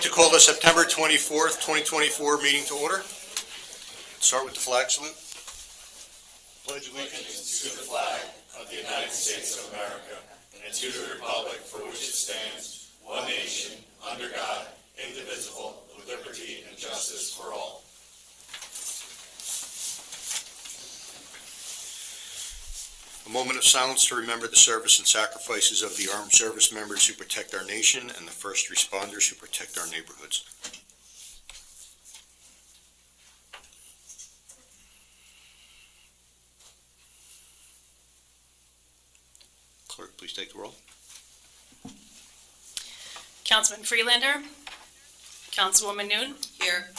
to call the September 24th, 2024 meeting to order. Start with the flag salute. Pledge allegiance to the flag of the United States of America and to the republic for which it stands, one nation, under God, indivisible, with liberty and justice for all. A moment of silence to remember the service and sacrifices of the armed service members who protect our nation and the first responders who protect our neighborhoods. Clerk, please take the roll. Councilman Freelander. Councilwoman Noon. Here.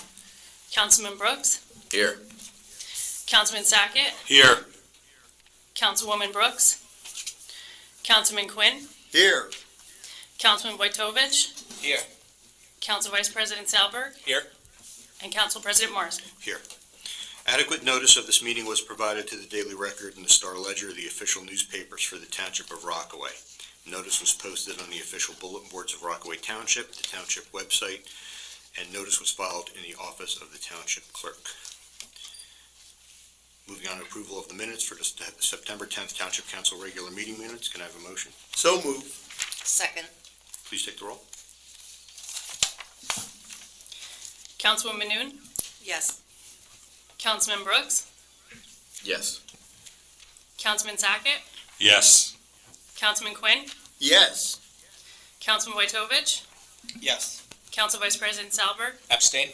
Councilman Brooks. Here. Councilman Sackett. Here. Councilwoman Brooks. Councilman Quinn. Here. Councilman Wojtovich. Here. Council Vice President Salberg. Here. And Council President Morrison. Here. Adequate notice of this meeting was provided to the Daily Record and the Star Ledger, the official newspapers for the Township of Rockaway. Notice was posted on the official bulletin boards of Rockaway Township, the Township website, and notice was filed in the office of the Township Clerk. Moving on to approval of the minutes for the September 10th Township Council regular meeting minutes. Can I have a motion? So moved. Second. Please take the roll. Councilwoman Noon. Yes. Councilman Brooks. Yes. Councilman Sackett. Yes. Councilman Quinn. Yes. Councilman Wojtovich. Yes. Council Vice President Salberg. Abstain.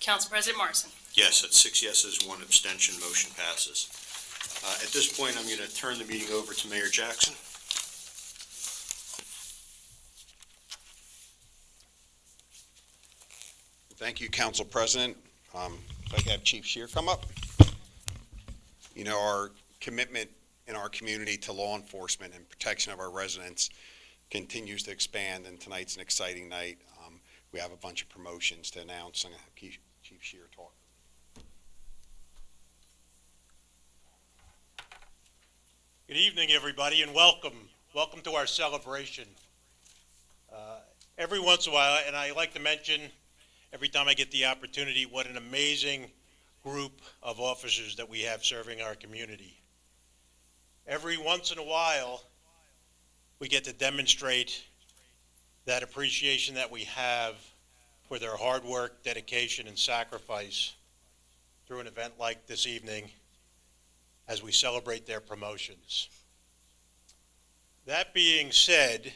Council President Morrison. Yes, that's 6 yeses, 1 abstention, motion passes. At this point, I'm going to turn the meeting over to Mayor Jackson. Thank you, Council President. If I could have Chief Scheer come up. You know, our commitment in our community to law enforcement and protection of our residents continues to expand, and tonight's an exciting night. We have a bunch of promotions to announce. I'm going to have Chief Scheer talk. Good evening, everybody, and welcome. Welcome to our celebration. Every once in a while, and I like to mention every time I get the opportunity, what an amazing group of officers that we have serving our community. Every once in a while, we get to demonstrate that appreciation that we have for their hard work, dedication, and sacrifice through an event like this evening as we celebrate their promotions. That being said,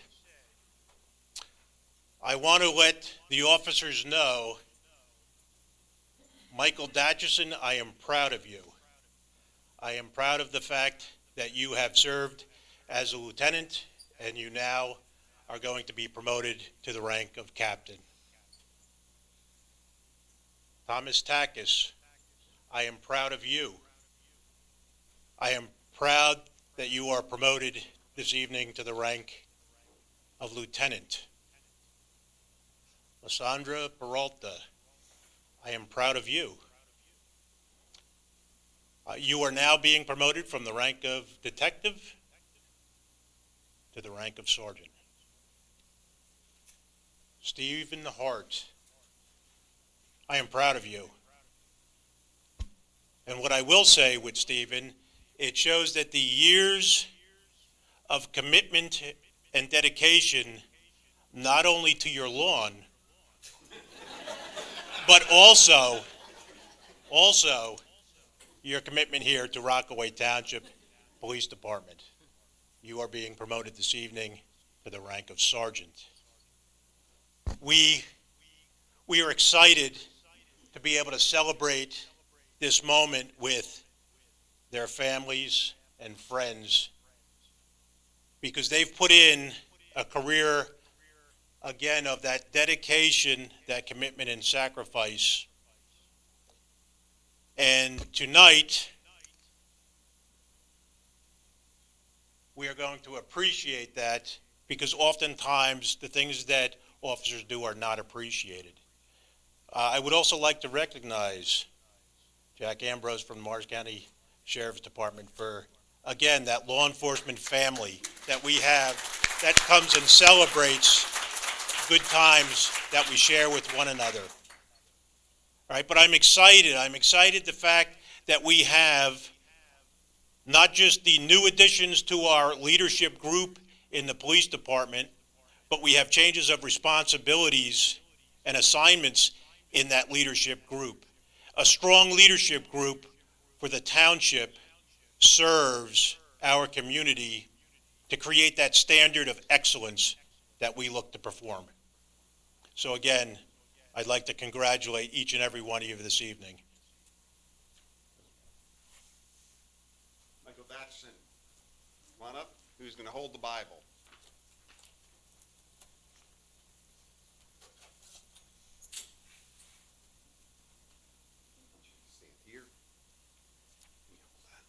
I want to let the officers know, Michael Datchison, I am proud of you. I am proud of the fact that you have served as a lieutenant and you now are going to be promoted to the rank of captain. Thomas Takis, I am proud of you. I am proud that you are promoted this evening to the rank of lieutenant. Lysandra Peralta, I am proud of you. You are now being promoted from the rank of detective to the rank of sergeant. Stephen Hart, I am proud of you. And what I will say with Stephen, it shows that the years of commitment and dedication, not only to your lawn, but also your commitment here to Rockaway Township Police Department. You are being promoted this evening to the rank of sergeant. We are excited to be able to celebrate this moment with their families and friends because they've put in a career, again, of that dedication, that commitment and sacrifice. And tonight, we are going to appreciate that because oftentimes the things that officers do are not appreciated. I would also like to recognize Jack Ambrose from the Morris County Sheriff's Department for, again, that law enforcement family that we have that comes and celebrates good times that we share with one another. All right, but I'm excited. I'm excited the fact that we have not just the new additions to our leadership group in the police department, but we have changes of responsibilities and assignments in that leadership group. A strong leadership group for the township serves our community to create that standard of excellence that we look to perform. So again, I'd like to congratulate each and every one of you this evening. Michael Batchison, come on up. Who's going to hold the Bible? Stand here. You hold that.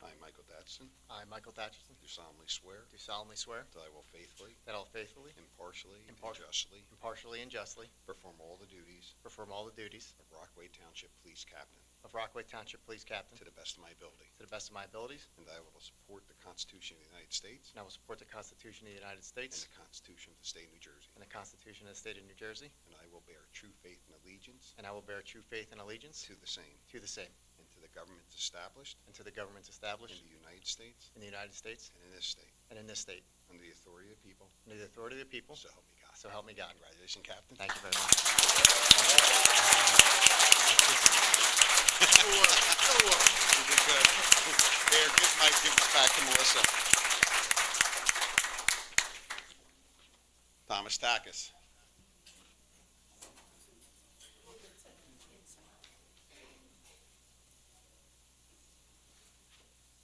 I, Michael Batchison, I, Michael Thatcherson, do solemnly swear do solemnly swear that I will faithfully, that I will faithfully, impartially, and Impar- justly impartially, and justly perform all the duties perform all the duties of Rockaway Township Police Captain of Rockaway Township Police Captain to the best of my ability, to the best of my abilities, and that I will support the Constitution of the United States and I will support the Constitution of the United and States the Constitution of the State of New Jersey, and the Constitution of the State of New Jersey, and I will bear true faith and allegiance and I will bear true faith and allegiance to the same to the same and to the governments established and to the governments in established the United States in the United States and in this state, and in this state, under the authority of the people, under the authority of the people, so help me God. so help me God. Congratulations, Captain. Thank you very much. You did good. Here, give it back to Melissa. Thomas Takis.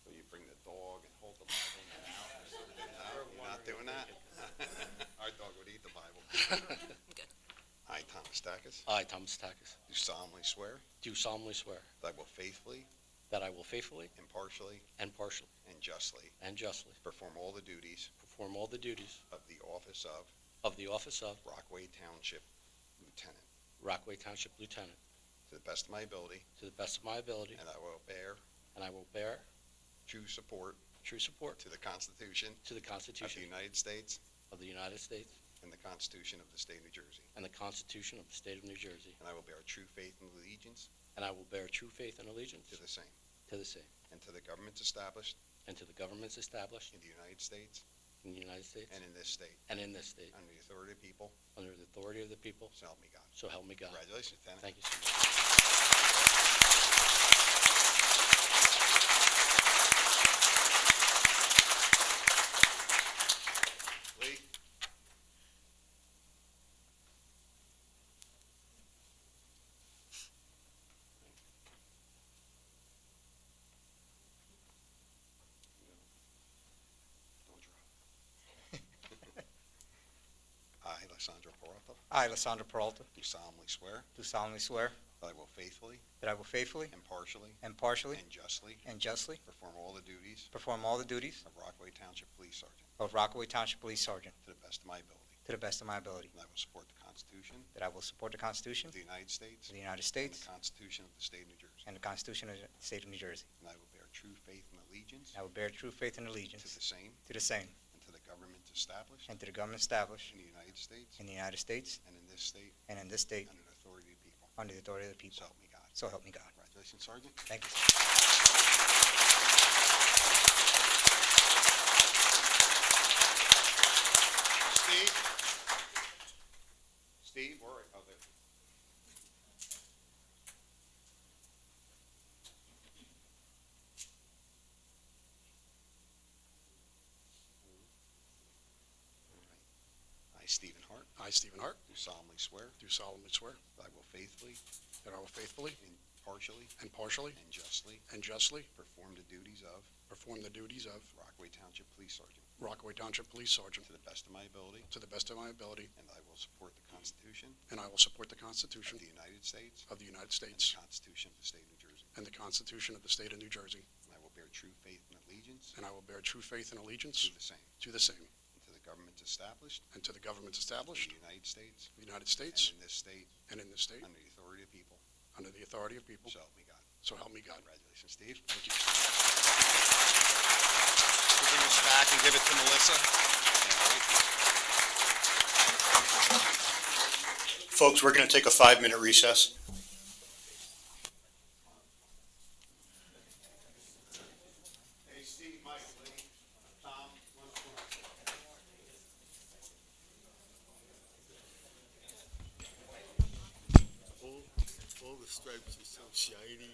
Will you bring the dog and hold the Bible now? No, you're not doing that? Our dog would eat the Bible. I, Thomas Takis, I, Thomas Takis, do solemnly swear do solemnly swear that I will faithfully, that I will faithfully, impartially, impartially, and justly and justly perform all the duties perform all the duties of the office of of the office of Rockaway Township Lieutenant Rockaway Township Lieutenant to the best of my ability, to the best of my ability, and I will bear and I will bear true support true support to the Constitution to the of Constitution the United States of the United States and the Constitution of the State of New Jersey, and the Constitution of the State of New Jersey, and I will bear true faith and allegiance and I will bear true faith and allegiance to the same to the same and to the governments established and to the governments established in the United States in the United States and in this state, and in this state, under the authority of the people, under the authority of the people, so help me God. so help me God. Congratulations, Lieutenant. Thank you so much. Lee? Don't drop. I, Alessandro Peralta, I, Alessandro Peralta, do solemnly swear do solemnly swear that I will faithfully, that I will faithfully, impartially, impartially, and justly perform all the duties of Rockaway Township Police Sergeant of Rockaway Township Police Sergeant to the best of my ability, to the best of my ability, and I will support the Constitution that I will support the Constitution of the United States of the United and States the Constitution of the State of New Jersey, and the Constitution of the State of New Jersey. and I will bear true faith and allegiance I will bear true faith and to allegiance the same to the same and to the government established and to the government established in the United States in the United States and in this state and in this state under the authority of the people, under the authority of the so people. help me God. So help me God. Congratulations, Sergeant. Thank you. Steve? Steve, where are, oh, there. I, Stephen Hart, I, Stephen Hart, do solemnly swear do solemnly swear that I will faithfully, that I will faithfully, impartially, impartially, and justly perform the duties of Rockaway Township Police Sergeant Rockaway Township Police Sergeant to the best of my ability, to the best of my ability, and I will support the Constitution and I will support the of Constitution the United States of the United and States the Constitution of the State of New Jersey, and the Constitution of the State of New Jersey, and I will bear true faith and allegiance and I will bear true faith and to allegiance the same to the same and to the governments established and to the governments in established the United States in the United and States in this state and in this state under the authority of the people, under the authority of people, so help me God. so help me God. Congratulations, Steve. Thank you. bring this back and give it to Melissa. Folks, we're going to take a 5-minute recess. Hey, Steve, Mike, Lee, Tom, All the stripes are so shiny.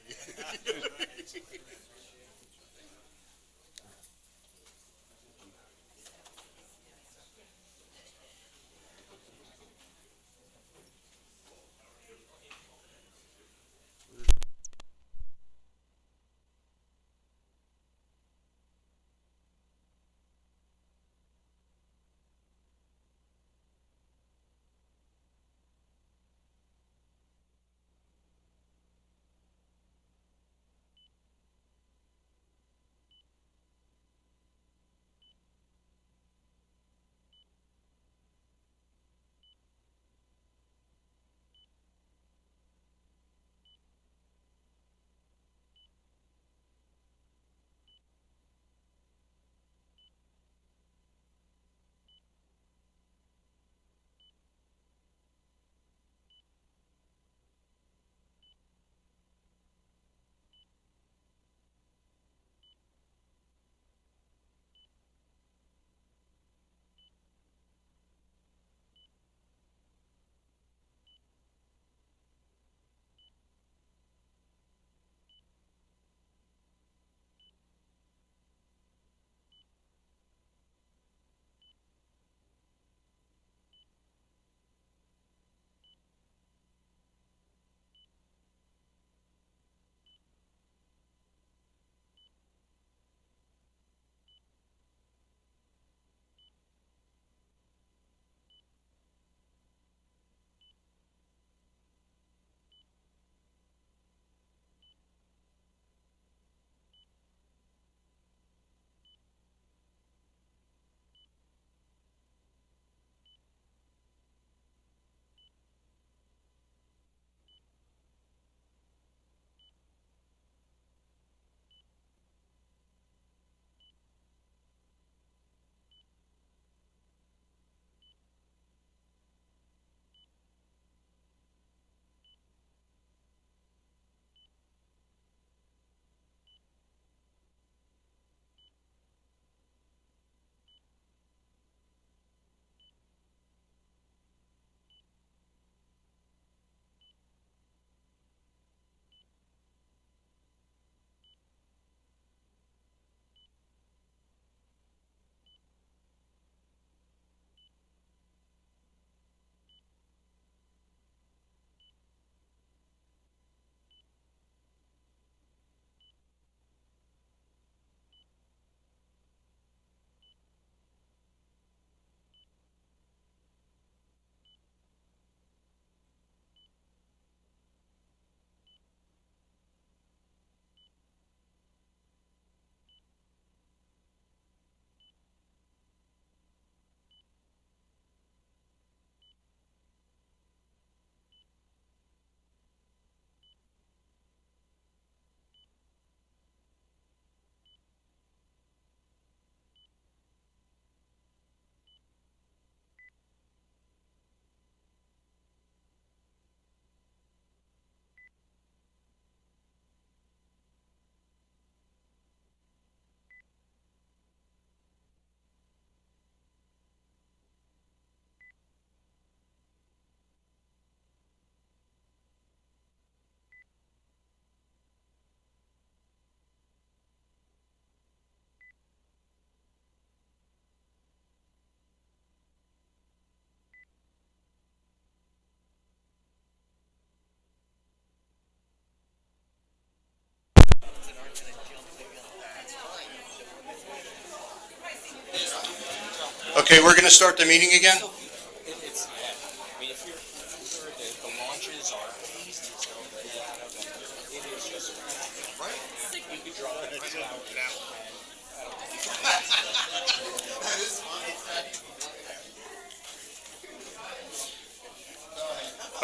Okay, we're going to start the meeting again.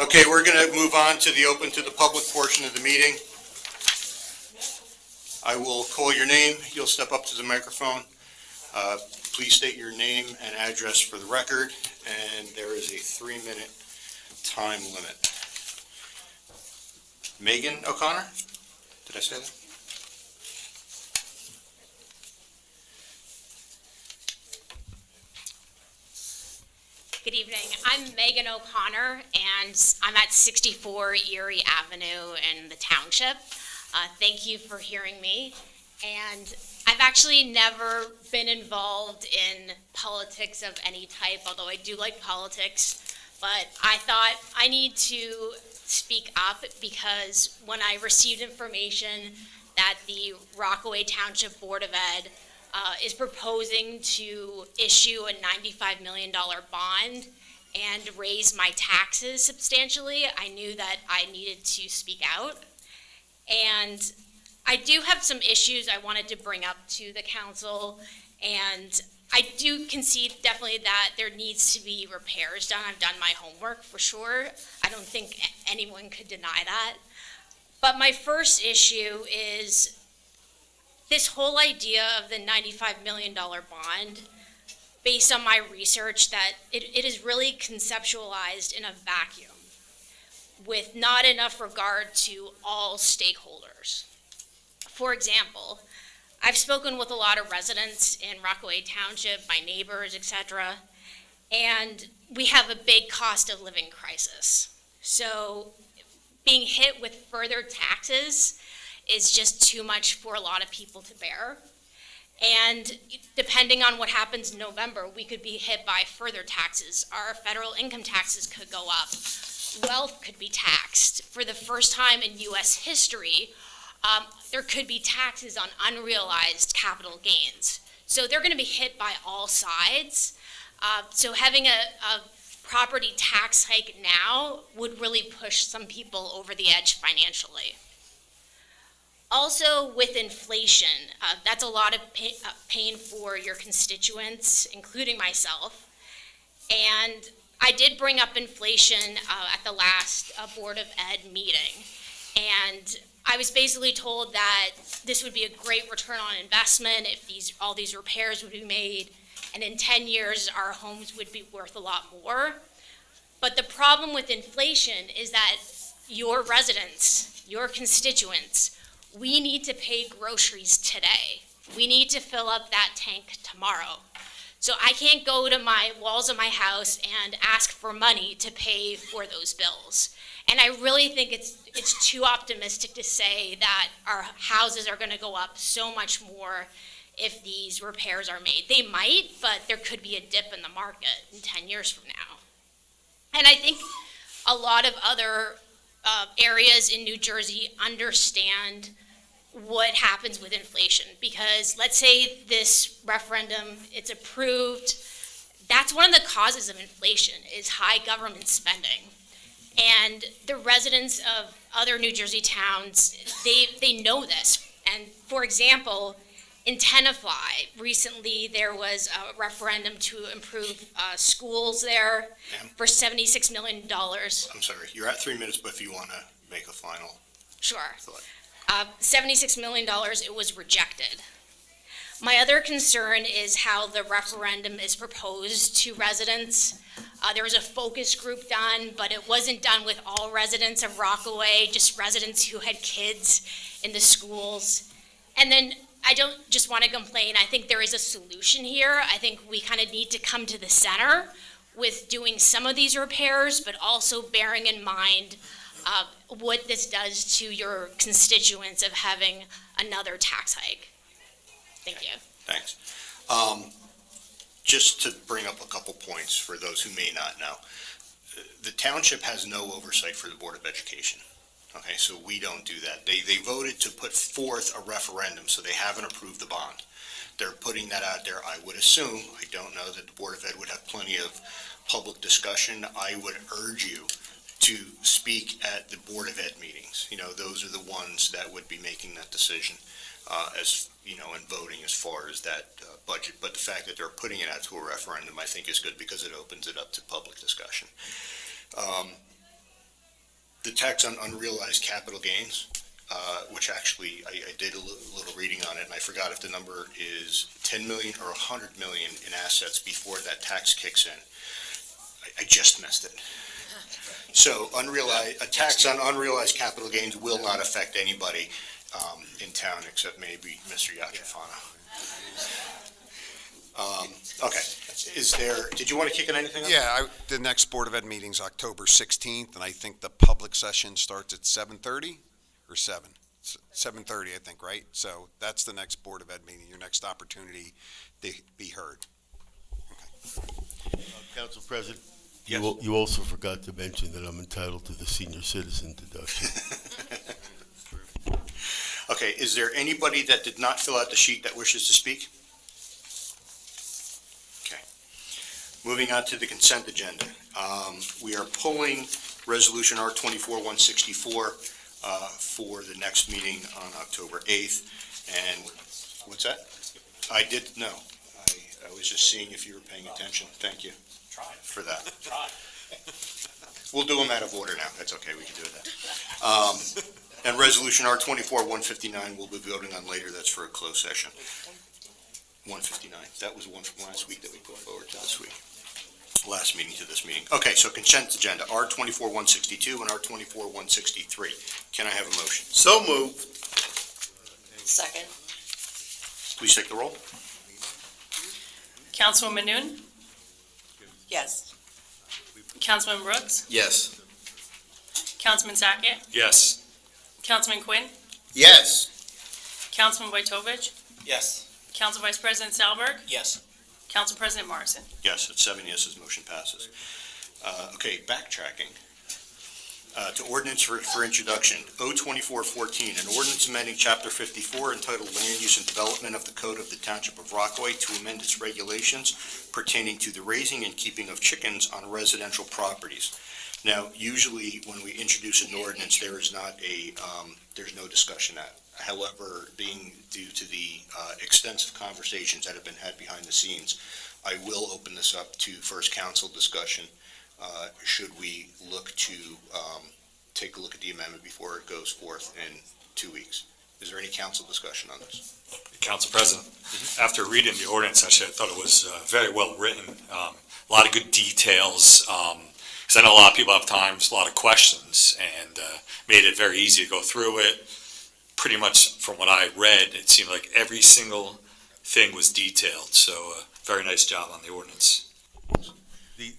Okay, we're going to move on to the open to the public portion of the meeting. I will call your name. You'll step up to the microphone. Please state your name and address for the record, and there is a 3-minute time limit. Megan O'Connor? Did I say that? Good evening. I'm Megan O'Connor, and I'm at 64 Erie Avenue in the township. Thank you for hearing me. And I've actually never been involved in politics of any type, although I do like politics. But I thought I need to speak up because when I received information that the Rockaway Township Board of Ed is proposing to issue a $95 million bond and raise my taxes substantially, I knew that I needed to speak out. And I do have some issues I wanted to bring up to the council, and I do concede definitely that there needs to be repairs done. I've done my homework for sure. I don't think anyone could deny that. But my first issue is this whole idea of the $95 million bond, based on my research, that it is really conceptualized in a vacuum with not enough regard to all stakeholders. For example, I've spoken with a lot of residents in Rockaway Township, my neighbors, etc., and we have a big cost of living crisis. So being hit with further taxes is just too much for a lot of people to bear. And depending on what happens in November, we could be hit by further taxes. Our federal income taxes could go up. Wealth could be taxed. For the first time in U.S. history, there could be taxes on unrealized capital gains. So they're going to be hit by all sides. So having a property tax hike now would really push some people over the edge financially. Also, with inflation, that's a lot of pain for your constituents, including myself. And I did bring up inflation at the last Board of Ed meeting. And I was basically told that this would be a great return on investment if all these repairs would be made, and in 10 years our homes would be worth a lot more. But the problem with inflation is that your residents, your constituents, we need to pay groceries today. We need to fill up that tank tomorrow. So I can't go to my walls of my house and ask for money to pay for those bills. And I really think it's too optimistic to say that our houses are going to go up so much more if these repairs are made. They might, but there could be a dip in the market in 10 years from now. And I think a lot of other areas in New Jersey understand what happens with inflation, because let's say this referendum, it's approved, that's one of the causes of inflation is high government spending. And the residents of other New Jersey towns, they know this. And for example, in Tenafly, recently there was a referendum to improve schools there for $76 million. I'm sorry, you're at 3 minutes, but if you want to make a final Sure. thought. $76 million, it was rejected. My other concern is how the referendum is proposed to residents. There was a focus group done, but it wasn't done with all residents of Rockaway, just residents who had kids in the schools. And then I don't just want to complain, I think there is a solution here. I think we kind of need to come to the center with doing some of these repairs, but also bearing in mind what this does to your constituents of having another tax hike. Thank you. Thanks. Just to bring up a couple points for those who may not know. The township has no oversight for the Board of Education. Okay, so we don't do that. They voted to put forth a referendum, so they haven't approved the bond. They're putting that out there. I would assume, I don't know, that the Board of Ed would have plenty of public discussion. I would urge you to speak at the Board of Ed meetings. You know, those are the ones that would be making that decision as, you know, and voting as far as that budget. But the fact that they're putting it out to a referendum, I think is good because it opens it up to public discussion. The tax on unrealized capital gains, which actually I did a little reading on it, and I forgot if the number is 10 million or 100 million in assets before that tax kicks in. I just missed it. So a tax on unrealized capital gains will not affect anybody in town except maybe Mr. Yachafano. Okay, did you want to kick in anything else? Yeah, the next Board of Ed meeting's October 16th, and I think the public session starts at 7:30 or 7? 7:30, I think, right? So that's the next Board of Ed meeting, your next opportunity to be heard. Council President, Yes. you also forgot to mention that I'm entitled to the senior citizen deduction. Okay, is there anybody that did not fill out the sheet that wishes to speak? Okay. Moving on to the consent agenda. We are pulling Resolution R-24-164 for the next meeting on October 8th. And, what's that? I did, no. I was just seeing if you were paying attention. Thank you for that. We'll do them out of order now. That's okay, we can do that. And Resolution R-24-159 we'll be voting on later. That's for a closed session. 159. That was one from last week that we put forward to this week. Last meeting to this meeting. Okay, so consent agenda, R-24-162 and R-24-163. Can I have a motion? So moved. Second. Please take the roll. Councilwoman Noon, Yes. Councilman Brooks, Yes. Councilman Sackett, Yes. Councilman Quinn, Yes. Councilman Wojtovich, Yes. Council Vice President Salberg, Yes. Council President Morrison. Yes, it's 7 yeses, motion passes. Okay, backtracking. To ordinance for introduction, O-2414, an ordinance amending Chapter 54 entitled Land Use and Development of the Code of the Township of Rockaway to amend its regulations pertaining to the raising and keeping of chickens on residential properties. Now, usually when we introduce an ordinance, there is not there's no discussion at. However, being due to the extensive conversations that have been had behind the scenes, I will open this up to first council discussion. Should we look to take a look at the amendment before it goes forth in 2 weeks? Is there any council discussion on this? Council President, after reading the ordinance, actually, I thought it was very well written. A lot of good details, because I know a lot of people have times, a lot of questions, and made it very easy to go through it. Pretty much from what I read, it seemed like every single thing was detailed, so very nice job on the ordinance.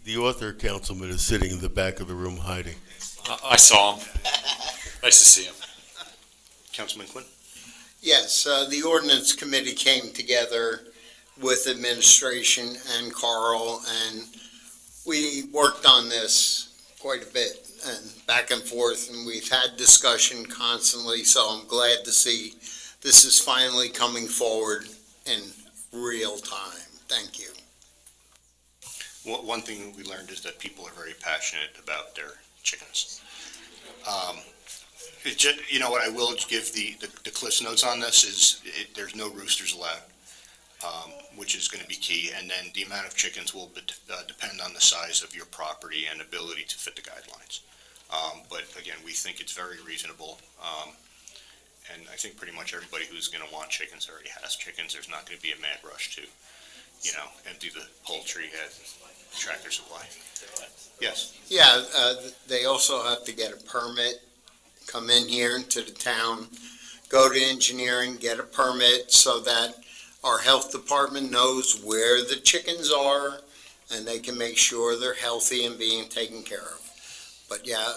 The author, Councilman, is sitting in the back of the room hiding. I saw him. Nice to see him. Councilman Quinn? Yes, the ordinance committee came together with administration and Carl, and we worked on this quite a bit and back and forth, and we've had discussion constantly, so I'm glad to see this is finally coming forward in real time. Thank you. One thing we learned is that people are very passionate about their chickens. You know what, I will give the Cliff's Notes on this is there's no roosters allowed, which is going to be key. And then the amount of chickens will depend on the size of your property and ability to fit the guidelines. But again, we think it's very reasonable. And I think pretty much everybody who's going to want chickens already has chickens. There's not going to be a mad rush to, empty the poultry at Tractor Supply. Yes. Yeah, they also have to get a permit, come in here to the town, go to engineering, get a permit so that our health department knows where the chickens are and they can make sure they're healthy and being taken care of. But yeah,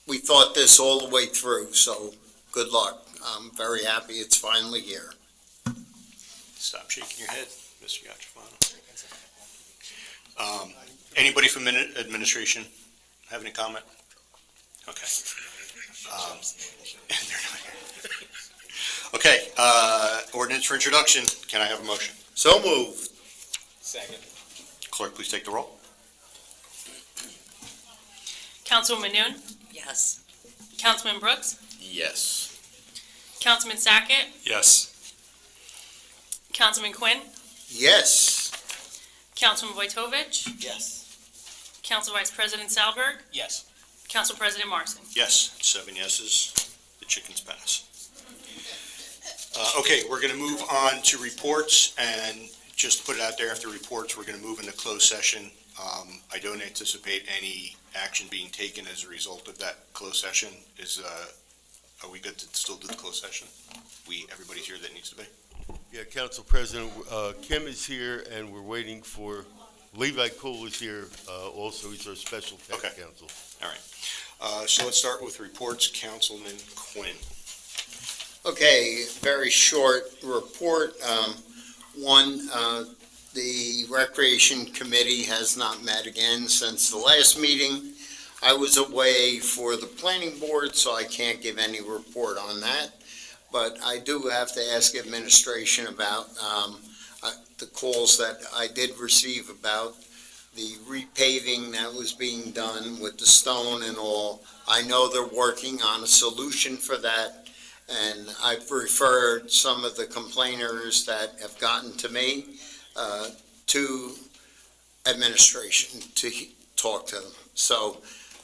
we thought this all the way through, so good luck. I'm very happy it's finally here. Stop shaking your head, Mr. Yachafano. Anybody from administration have any comment? Okay. They're not here. Okay, ordinance for introduction. Can I have a motion? So moved. Second. Clerk, please take the roll. Councilwoman Noon, Yes. Councilman Brooks, Yes. Councilman Sackett, Yes. Councilman Quinn, Yes. Councilman Wojtovich, Yes. Council Vice President Salberg, Yes. Council President Morrison. Yes, 7 yeses. The chickens pass. Okay, we're going to move on to reports, and just to put it out there, after reports, we're going to move into closed session. I don't anticipate any action being taken as a result of that closed session. Are we good to still do the closed session? Everybody's here that needs to be? Yeah, Council President, Kim is here, and we're waiting for, Levi Cole is here, also, he's our special tax Okay. counsel. So let's start with reports. Councilman Quinn. Okay, very short report. One, the Recreation Committee has not met again since the last meeting. I was away for the Planning Board, so I can't give any report on that. But I do have to ask administration about the calls that I did receive about the repaving that was being done with the stone and all. I know they're working on a solution for that, and I've referred some of the complainers that have gotten to me to administration to talk to them. So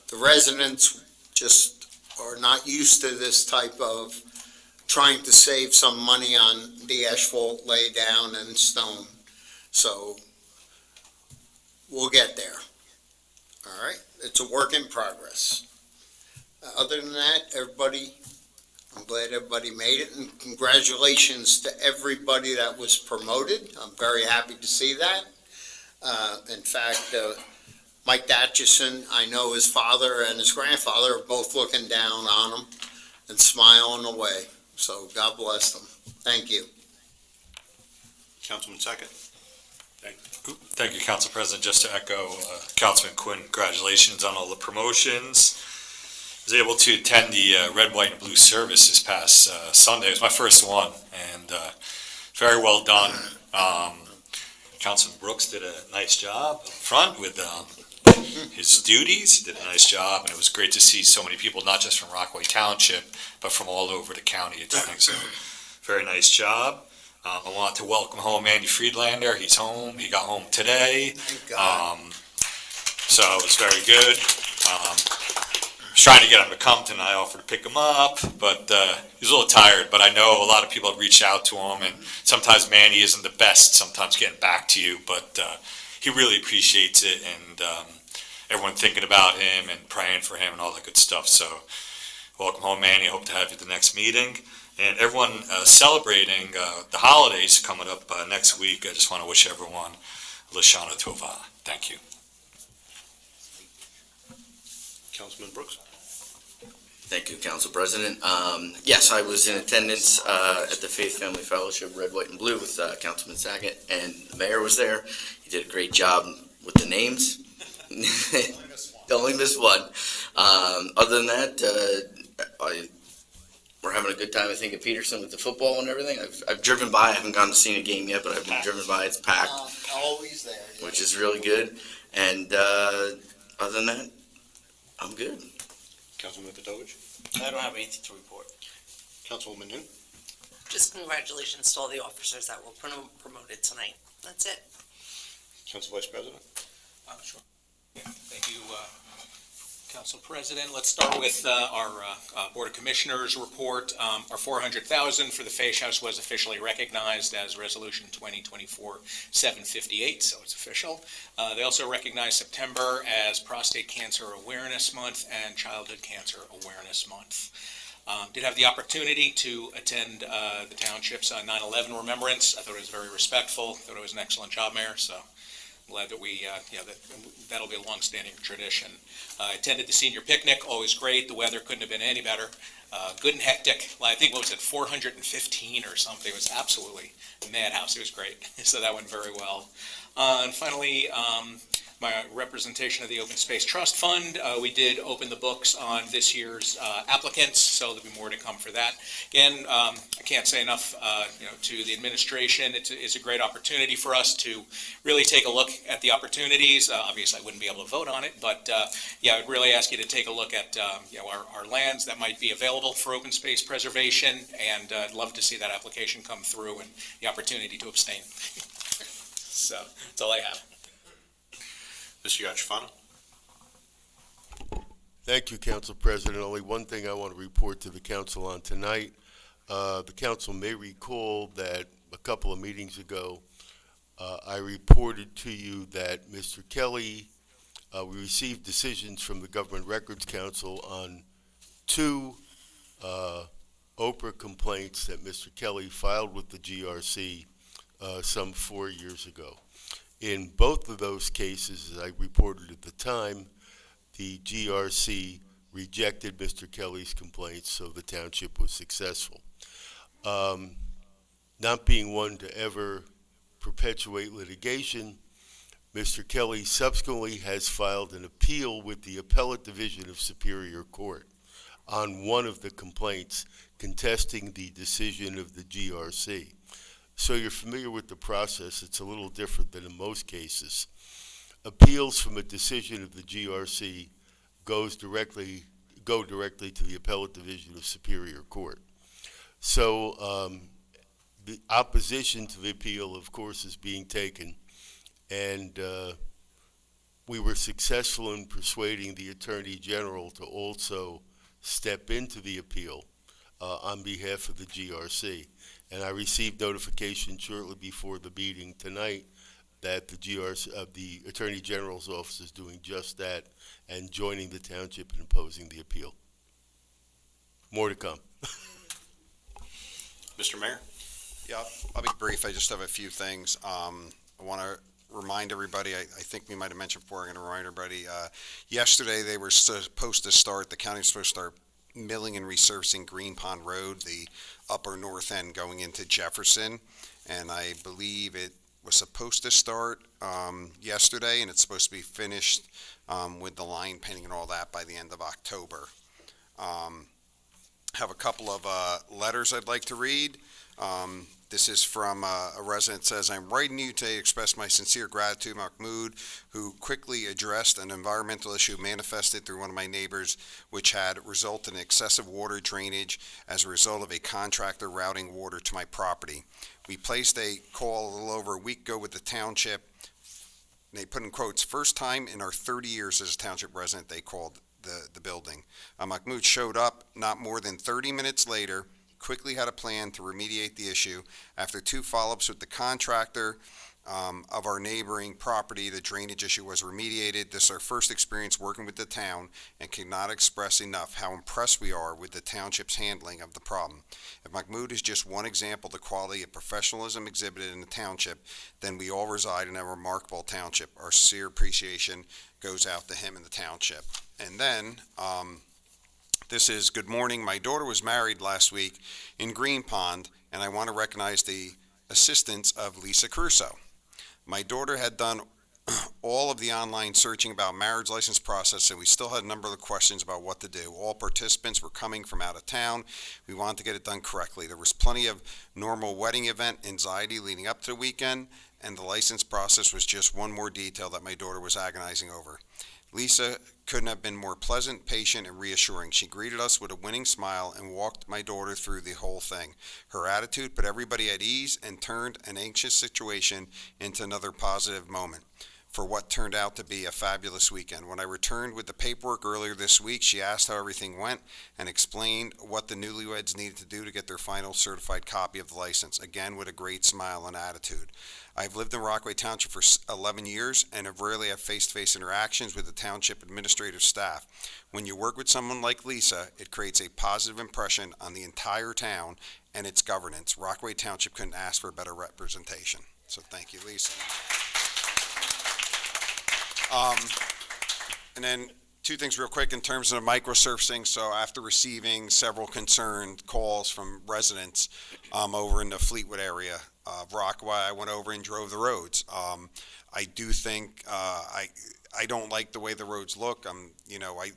the residents just are not used to this type of trying to save some money on the asphalt lay down and stone. So we'll get there. All right, it's a work in progress. Other than that, everybody, I'm glad everybody made it, and congratulations to everybody that was promoted. I'm very happy to see that. In fact, Mike Datchison, I know his father and his grandfather are both looking down on him and smiling away. So God bless them. Thank you. Councilman Sackett. Thank you, Council President. Just to echo Councilman Quinn, congratulations on all the promotions. I was able to attend the red, white, and blue service this past Sunday. It was my first one, and very well done. Councilman Brooks did a nice job up front with his duties. He did a nice job, and it was great to see so many people, not just from Rockaway Township, but from all over the county attending. So, very nice job. I want to welcome home Andy Friedlander. He's home. He got home today. Thank God. So it was very good. I was trying to get him to come tonight. I offered to pick him up, but he was a little tired. But I know a lot of people have reached out to him, and sometimes Manny isn't the best, sometimes getting back to you, but he really appreciates it, and everyone thinking about him and praying for him and all that good stuff. So welcome home, Manny. I hope to have you at the next meeting. And everyone celebrating the holidays coming up next week, I just want to wish everyone Lashana Tova. Thank you. Councilman Brooks. Thank you, Council President. Yes, I was in attendance at the Faith Family Fellowship, Red, White, and Blue with Councilman Sackett, and the mayor was there. He did a great job with the names. Only missed one. Other than that, we're having a good time, I think, at Peterson with the football and everything. I've driven by. I haven't gone to see a game yet, but I've been driven by. It's packed, Always there. which is really good. And other than that, I'm good. Councilman Petovich. I don't have anything to report. Councilwoman Noon. Just congratulations to all the officers that were promoted tonight. That's it. Council Vice President. Sure. Yeah, thank you, Council President. Let's start with our Board of Commissioners report. Our $400,000 for the Fish House was officially recognized as Resolution 2024-758, so it's official. They also recognized September as Prostate Cancer Awareness Month and Childhood Cancer Awareness Month. Did have the opportunity to attend the township's 9/11 remembrance. I thought it was very respectful. Thought it was an excellent job, Mayor. So glad that we, that'll be a long-standing tradition. Attended the senior picnic, always great. The weather couldn't have been any better. Good and hectic. I think, what was it, 415 or something? It was absolutely a madhouse. It was great. So that went very well. And finally, my representation of the Open Space Trust Fund. We did open the books on this year's applicants, so there'll be more to come for that. Again, I can't say enough, to the administration. It's a great opportunity for us to really take a look at the opportunities. Obviously, I wouldn't be able to vote on it, but I would really ask you to take a look at our lands that might be available for open space preservation, and I'd love to see that application come through and the opportunity to abstain. So that's all I have. Mr. Yachafano. Thank you, Council President. Only one thing I want to report to the council on tonight. The council may recall that a couple of meetings ago, I reported to you that Mr. Kelly, we received decisions from the Government Records Council on two Oprah complaints that Mr. Kelly filed with the GRC some 4 years ago. In both of those cases, as I reported at the time, the GRC rejected Mr. Kelly's complaints, so the township was successful. Not being one to ever perpetuate litigation, Mr. Kelly subsequently has filed an appeal with the Appellate Division of Superior Court on one of the complaints contesting the decision of the GRC. So you're familiar with the process. It's a little different than in most cases. Appeals from a decision of the GRC go directly to the Appellate Division of Superior Court. So the opposition to the appeal, of course, is being taken, and we were successful in persuading the Attorney General to also step into the appeal on behalf of the GRC. And I received notification shortly before the meeting tonight that the Attorney General's office is doing just that and joining the township in opposing the appeal. More to come. Mr. Mayor? Yeah, I'll be brief. I just have a few things. I want to remind everybody, I think we might have mentioned before, I'm going to remind everybody, yesterday they were supposed to start, the county was supposed to start milling and resurfacing Green Pond Road, the upper north end going into Jefferson, and I believe it was supposed to start yesterday, and it's supposed to be finished with the line painting and all that by the end of October. Have a couple of letters I'd like to read. This is from a resident that says, I'm writing you to express my sincere gratitude to Mahmoud, who quickly addressed an environmental issue manifested through one of my neighbors, which had resulted in excessive water drainage as a result of a contractor routing water to my property. We placed a call a little over a week ago with the township. They put in quotes, first time in our 30 years as a township resident they called the building. Mahmoud showed up not more than 30 minutes later, quickly had a plan to remediate the issue. After 2 follow-ups with the contractor of our neighboring property, the drainage issue was remediated. This is our first experience working with the town and cannot express enough how impressed we are with the township's handling of the problem. If Mahmoud is just one example of the quality of professionalism exhibited in the township, then we all reside in a remarkable township. Our sincere appreciation goes out to him and the township. And then, this is, good morning. My daughter was married last week in Green Pond, and I want to recognize the assistance of Lisa Crusoe. My daughter had done all of the online searching about marriage license process, and we still had a number of questions about what to do. All participants were coming from out of town. We wanted to get it done correctly. There was plenty of normal wedding event anxiety leading up to the weekend, and the license process was just one more detail that my daughter was agonizing over. Lisa couldn't have been more pleasant, patient, and reassuring. She greeted us with a winning smile and walked my daughter through the whole thing. Her attitude put everybody at ease and turned an anxious situation into another positive moment for what turned out to be a fabulous weekend. When I returned with the paperwork earlier this week, she asked how everything went and explained what the newlyweds needed to do to get their final certified copy of the license, again with a great smile and attitude. I've lived in Rockaway Township for 11 years and have rarely had face-to-face interactions with the township administrative staff. When you work with someone like Lisa, it creates a positive impression on the entire town and its governance. Rockaway Township couldn't ask for a better representation. So thank you, Lisa. And then 2 things real quick in terms of microsurfacing. So after receiving several concerned calls from residents over in the Fleetwood area of Rockaway, I went over and drove the roads. I do think I don't like the way the roads look.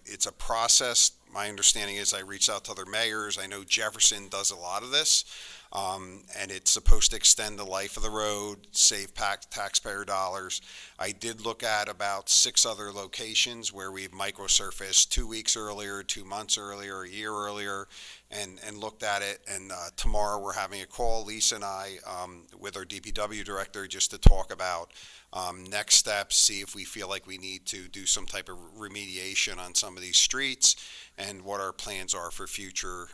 It's a process. My understanding is I reached out to other mayors. I know Jefferson does a lot of this. And it's supposed to extend the life of the road, save taxpayer dollars. I did look at about 6 other locations where we've microsurfaced 2 weeks earlier, 2 months earlier, a year earlier, and looked at it. And tomorrow we're having a call, Lisa and I, with our DPW director, just to talk about next steps, see if we feel like we need to do some type of remediation on some of these streets, and what our plans are for future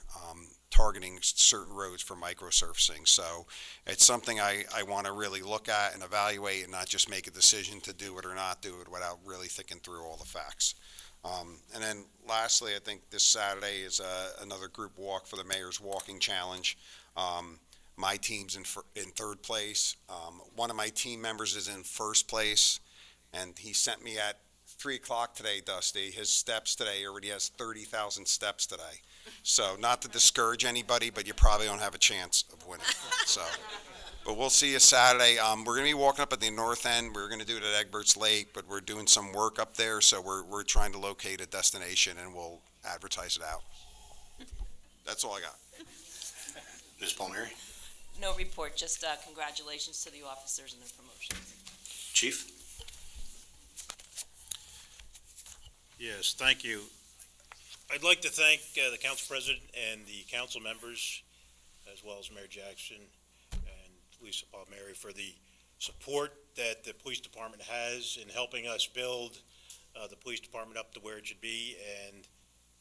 targeting certain roads for microsurfacing. So it's something I want to really look at and evaluate, and not just make a decision to do it or not do it without really thinking through all the facts. And then lastly, I think this Saturday is another group walk for the Mayor's Walking Challenge. My team's in 3rd place. One of my team members is in 1st place, and he sent me at 3 o'clock today, Dusty, his steps today, already has 30,000 steps today. So not to discourage anybody, but you probably don't have a chance of winning. So, but we'll see you Saturday. We're going to be walking up at the north end. We're going to do it at Egbert's Lake, but we're doing some work up there, so we're trying to locate a destination, and we'll advertise it out. That's all I got. Ms. Palmieri? No report, just congratulations to the officers and their promotions. Chief? Yes, thank you. I'd like to thank the council president and the council members, as well as Mayor Jackson and Lisa Palmieri, for the support that the police department has in helping us build the police department up to where it should be, and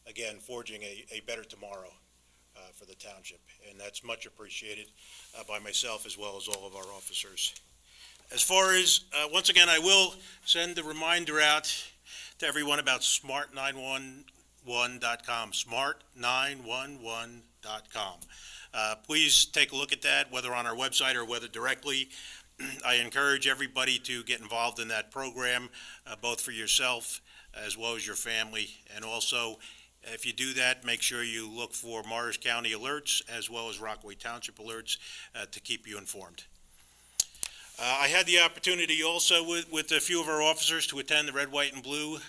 again, forging a better tomorrow for the township. And that's much appreciated by myself as well as all of our officers. As far as, once again, I will send a reminder out to everyone about smart911.com, smart911.com. Please take a look at that, whether on our website or whether directly. I encourage everybody to get involved in that program, both for yourself as well as your family. And also, if you do that, make sure you look for Morris County alerts as well as Rockaway Township alerts to keep you informed. I had the opportunity also with a few of our officers to attend the Red, White, and Blue.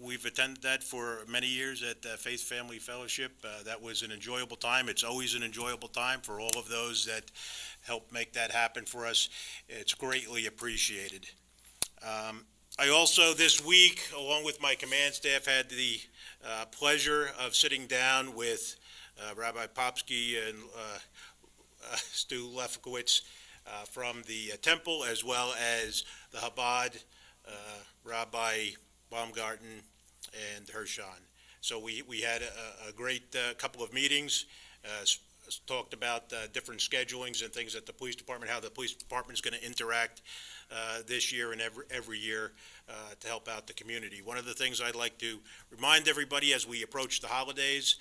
We've attended that for many years at Faith Family Fellowship. That was an enjoyable time. It's always an enjoyable time for all of those that help make that happen for us. It's greatly appreciated. I also this week, along with my command staff, had the pleasure of sitting down with Rabbi Popsky and Stu Lefkowitz from the temple, as well as the Chabad, Rabbi Baumgarten and Hershon. So we had a great couple of meetings, talked about different schedulings and things at the police department, how the police department is going to interact this year and every year to help out the community. One of the things I'd like to remind everybody as we approach the holidays,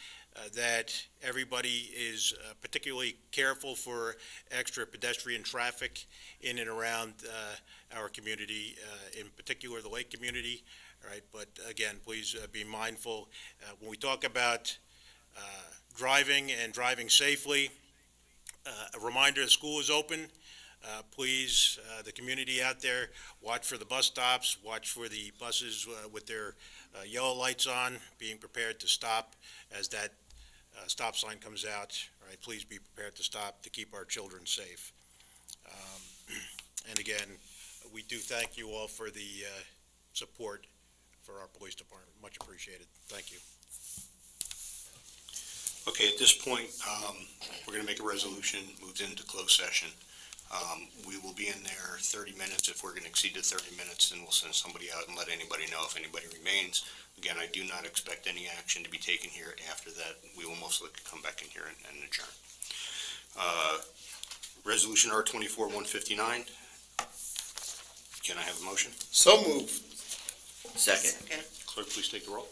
that everybody is particularly careful for extra pedestrian traffic in and around our community, in particular the lake community. All right, but again, please be mindful. When we talk about driving and driving safely, a reminder, the school is open. Please, the community out there, watch for the bus stops, watch for the buses with their yellow lights on, being prepared to stop as that stop sign comes out. All right, please be prepared to stop to keep our children safe. And again, we do thank you all for the support for our police department. Much appreciated. Thank you. Okay, at this point, we're going to make a resolution, moved into closed session. We will be in there 30 minutes. If we're going to exceed the 30 minutes, then we'll send somebody out and let anybody know if anybody remains. Again, I do not expect any action to be taken here. After that, we will most likely come back in here and adjourn. Resolution R24-159. Can I have a motion? So moved. Second. Clerk, please take the roll.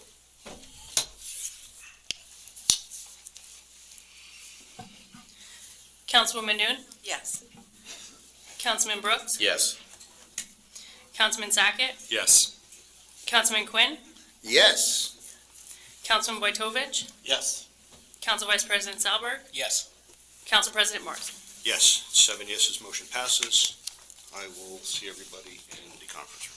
Councilwoman Noon? Yes. Councilman Brooks? Yes. Councilman Sackett? Yes. Councilman Quinn? Yes. Councilman Wojtovich? Yes. Council Vice President Salberg? Yes. Council President Morrison? Yes, 7 yeses, motion passes. I will see everybody in the conference room.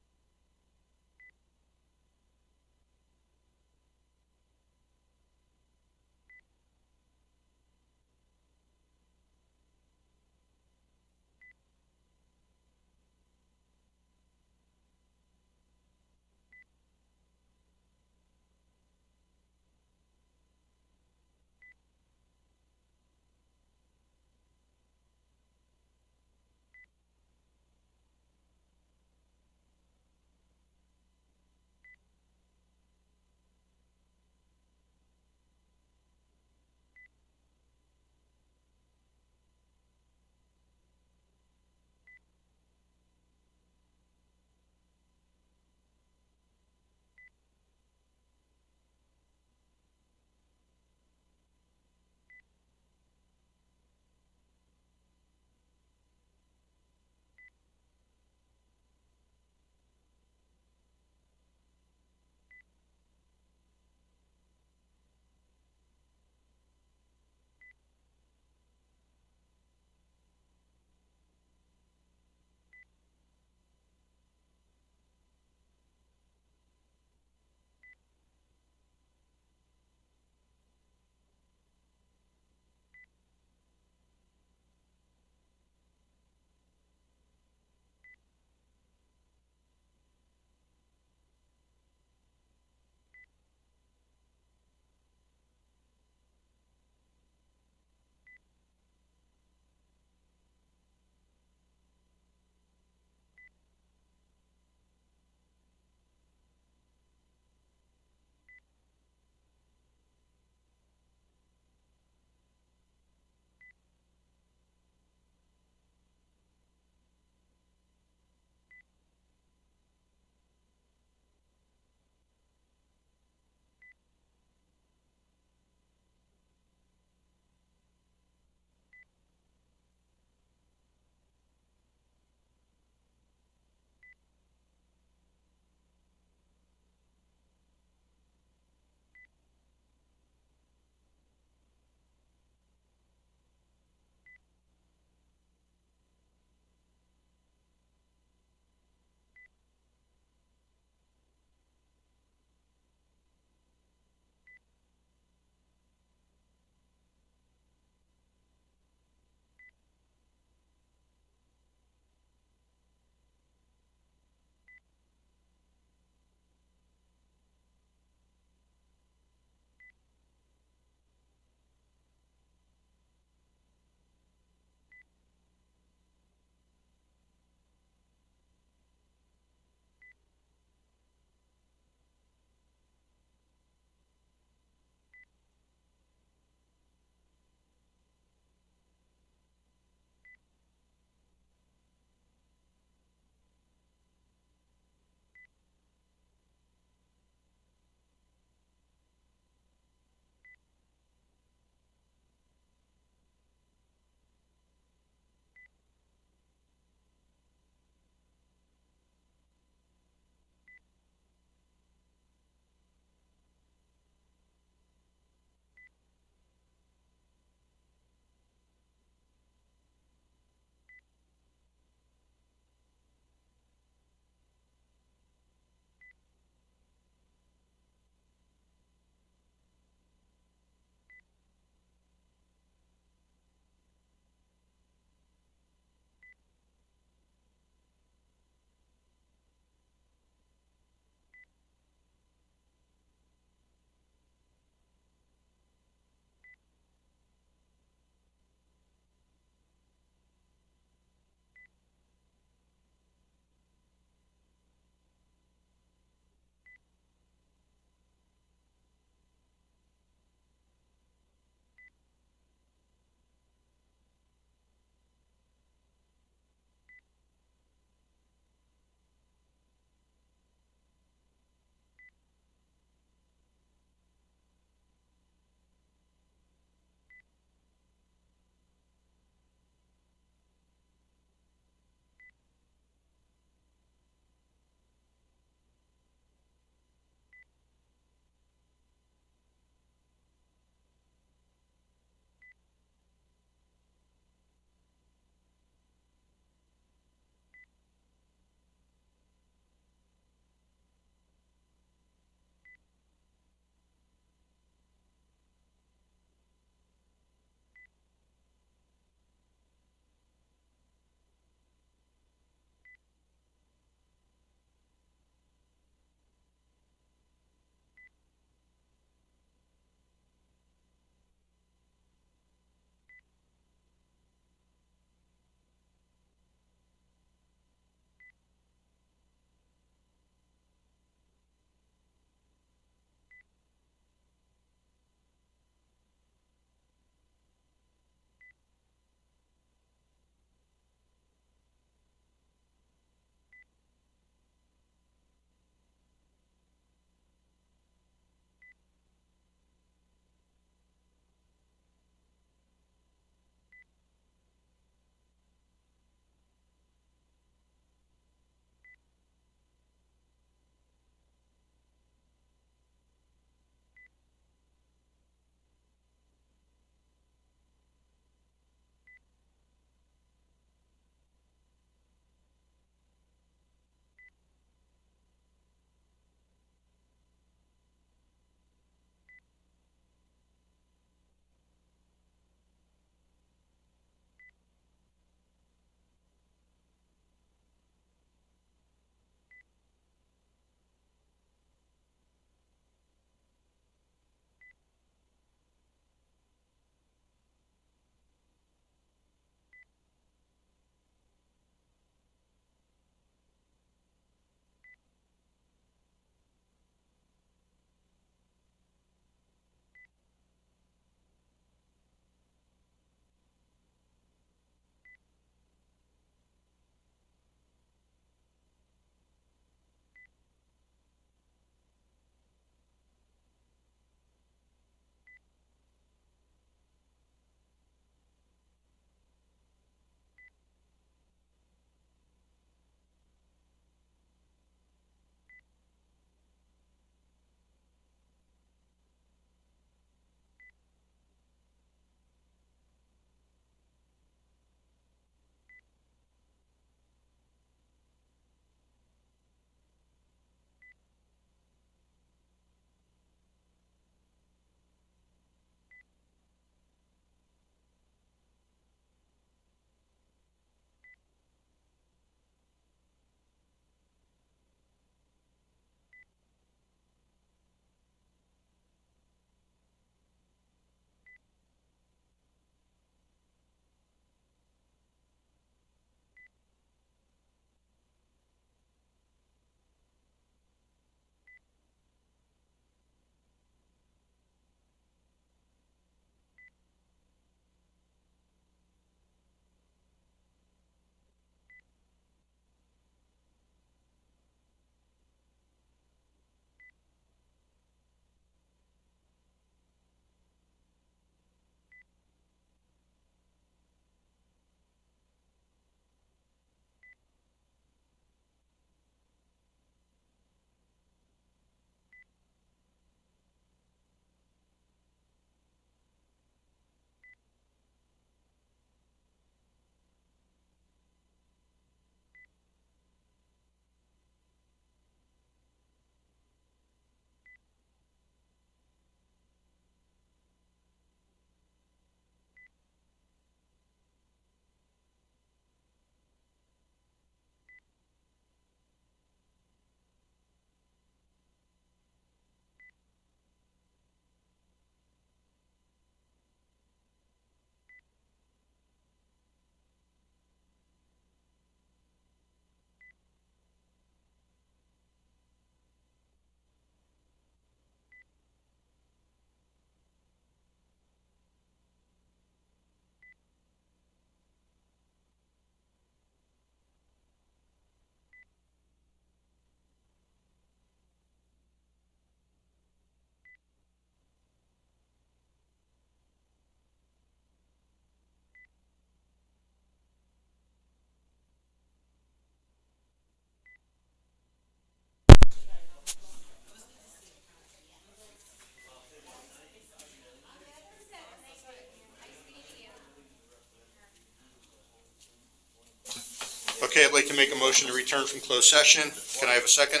make a motion to return from closed session. Can I have a second?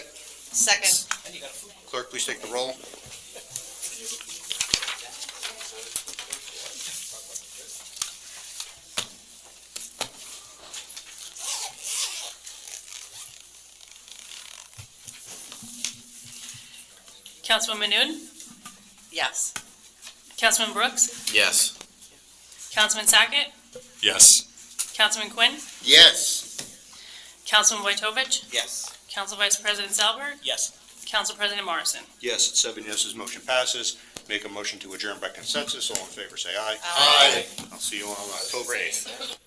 Second. Clerk, please take the roll. Councilman Manoon, Yes. Councilman Brooks, Yes. Councilman Sackett, Yes. Councilman Quinn, Yes. Councilman Wojtovich, Yes. Council Vice President Salberg, Yes. Council President Morrison. Yes, 7 yeses, motion passes. Make a motion to adjourn by consensus. All in favor, say aye. Aye. I'll see you on October 8th.